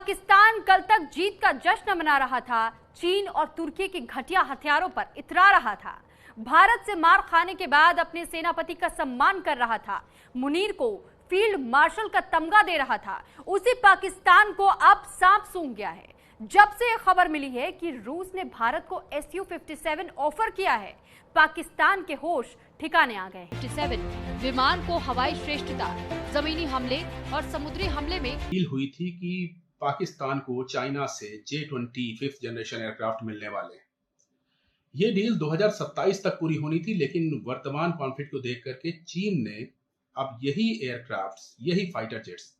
पाकिस्तान कल तक जीत का जश्न मना रहा था। चीन और तुर्की के घटिया हथियारों पर इतरा रहा था। भारत से मार खाने के बाद अपने सेनापति का सम्मान कर रहा था। मुनीर को फील्ड मार्शल का तमगा दे रहा था। उसी पाकिस्तान को अब सांप सूंघ गया है जब से यह खबर मिली है कि रूस ने भारत को Su-57 ऑफर किया है। पाकिस्तान के होश ठिकाने आ गए। 57 विमान को हवाई श्रेष्ठता, जमीनी हमले और समुद्री हमले में डील हुई थी कि पाकिस्तान को चाइना से J-20 5th जनरेशन एयरक्राफ्ट मिलने वाले। ये डील 2027 तक पूरी होनी थी, लेकिन वर्तमान कॉन्फ्लिक्ट को देख करके चीन ने अब यही एयरक्राफ्ट्स, यही फाइटर जेट्स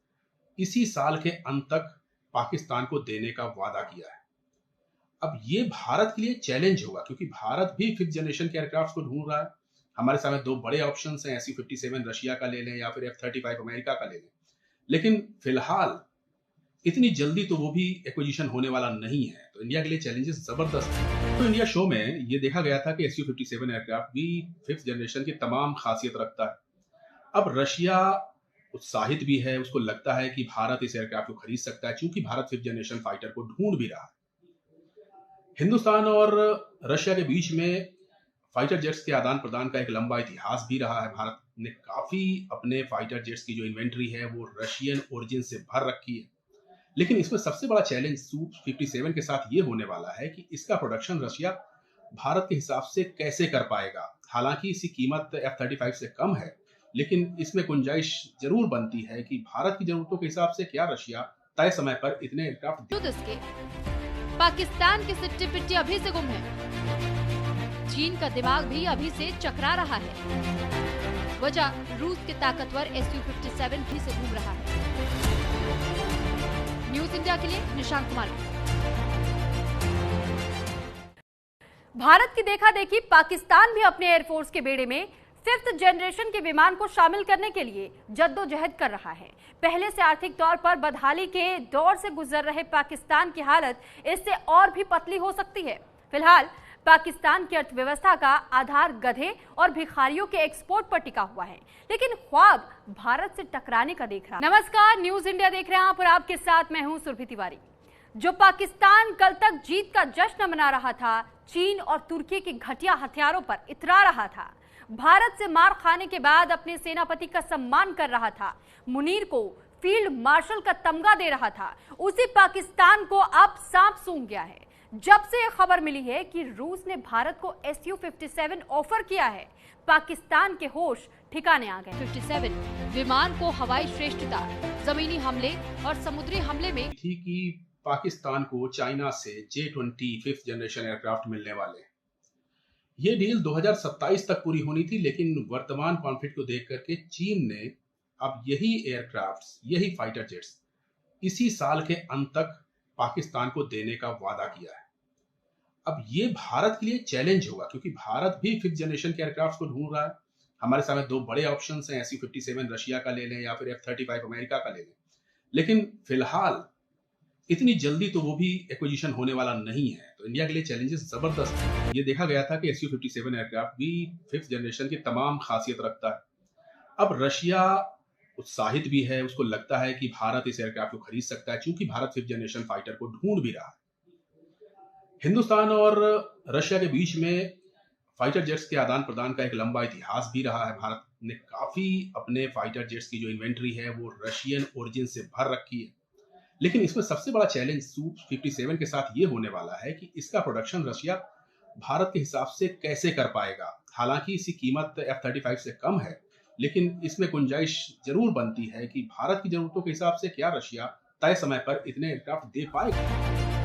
इसी साल के अंत तक पाकिस्तान को देने का वादा किया है। अब ये भारत के लिए चैलेंज होगा, क्योंकि भारत भी 5th जनरेशन के एयरक्राफ्ट को ढूंढ रहा है। हमारे सामने दो बड़े ऑप्शंस हैं, Su-57 रशिया का ले लें या फिर F-35 अमेरिका का ले लें। लेकिन फिलहाल इतनी जल्दी तो वो भी एक्विजिशन होने वाला नहीं है, तो इंडिया के लिए चैलेंजेस जबरदस्त हैं। तो इंडिया शो में ये देखा गया था कि Su-57 एयरक्राफ्ट भी 5th जनरेशन की तमाम खासियत रखता है। अब रशिया उत्साहित भी है, उसको लगता है कि भारत इस एयरक्राफ्ट को खरीद सकता है, क्योंकि भारत 5th जनरेशन फाइटर को ढूंढ भी रहा है। हिंदुस्तान और रशिया के बीच में फाइटर जेट्स के आदान प्रदान का एक लंबा इतिहास भी रहा है। भारत ने काफी अपने फाइटर जेट्स की जो इन्वेंट्री है वो रशियन ओरिजिन से भर रखी है। लेकिन इसमें सबसे बड़ा चैलेंज Su-57 के साथ ये होने वाला है कि इसका प्रोडक्शन रशिया भारत के हिसाब से कैसे कर पाएगा। हालांकि इसकी कीमत F-35 से कम है, लेकिन इसमें गुंजाइश जरूर बनती है कि भारत की जरूरतों के हिसाब से क्या रशिया तय समय पर इतने एयरक्राफ्ट। पाकिस्तान की सिट्टी पिट्टी अभी से गुम है। चीन का दिमाग भी अभी से चकरा रहा है। वजह रूस के ताकतवर Su-57 भी से घूम रहा है। न्यूज इंडिया के लिए निशांत कुमार। भारत की देखा देखी पाकिस्तान भी अपने एयरफोर्स के बेड़े में 5th जनरेशन के विमान को शामिल करने के लिए जद्दोजहद कर रहा है। पहले से आर्थिक तौर पर बदहाली के दौर से गुजर रहे पाकिस्तान की हालत इससे और भी पतली हो सकती है। फिलहाल पाकिस्तान की अर्थव्यवस्था का आधार गधे और भिखारियों के एक्सपोर्ट पर टिका हुआ है, लेकिन ख्वाब भारत से टकराने का देख रहा है। नमस्कार, न्यूज इंडिया देख रहे हैं आप और आपके साथ मैं हूं सुरभि तिवारी। जो पाकिस्तान कल तक जीत का जश्न मना रहा था, चीन और तुर्की के घटिया हथियारों पर इतरा रहा था, भारत से मार खाने के बाद अपने सेनापति का सम्मान कर रहा था, मुनीर को फील्ड मार्शल का तमगा दे रहा था, उसी पाकिस्तान को अब सांप सूंघ गया है जब से यह खबर मिली है कि रूस ने भारत को Su-57 ऑफर किया है। पाकिस्तान के होश ठिकाने आ गए। 57 विमान को हवाई श्रेष्ठता, जमीनी हमले और समुद्री हमले में थी कि पाकिस्तान को चाइना से J-20 5th जनरेशन एयरक्राफ्ट मिलने वाले। ये डील 2027 तक पूरी होनी थी, लेकिन वर्तमान कॉन्फ्लिक्ट को देख करके चीन ने अब यही एयरक्राफ्ट्स, यही फाइटर जेट्स इसी साल के अंत तक पाकिस्तान को देने का वादा किया है। अब ये भारत के लिए चैलेंज होगा, क्योंकि भारत भी 5th जनरेशन के एयरक्राफ्ट को ढूंढ रहा है। हमारे सामने दो बड़े ऑप्शंस हैं, Su-57 रशिया का ले लें या फिर F-35 अमेरिका का ले लें। लेकिन फिलहाल इतनी जल्दी तो वो भी एक्विजिशन होने वाला नहीं है, तो इंडिया के लिए चैलेंजेस जबरदस्त हैं। ये देखा गया था कि Su-57 एयरक्राफ्ट भी 5th जनरेशन की तमाम खासियत रखता है। अब रशिया उत्साहित भी है, उसको लगता है कि भारत इस एयरक्राफ्ट को खरीद सकता है, क्योंकि भारत 5th जनरेशन फाइटर को ढूंढ भी रहा है। हिंदुस्तान और रशिया के बीच में फाइटर जेट्स के आदान प्रदान का एक लंबा इतिहास भी रहा है। भारत ने काफी अपने फाइटर जेट्स की जो इन्वेंट्री है वो रशियन ओरिजिन से भर रखी है। लेकिन इसमें सबसे बड़ा चैलेंज Su-57 के साथ ये होने वाला है कि इसका प्रोडक्शन रशिया भारत के हिसाब से कैसे कर पाएगा। हालांकि इसकी कीमत F-35 से कम है, लेकिन इसमें गुंजाइश जरूर बनती है कि भारत की जरूरतों के हिसाब से क्या रशिया तय समय पर इतने एयरक्राफ्ट दे पाएगा।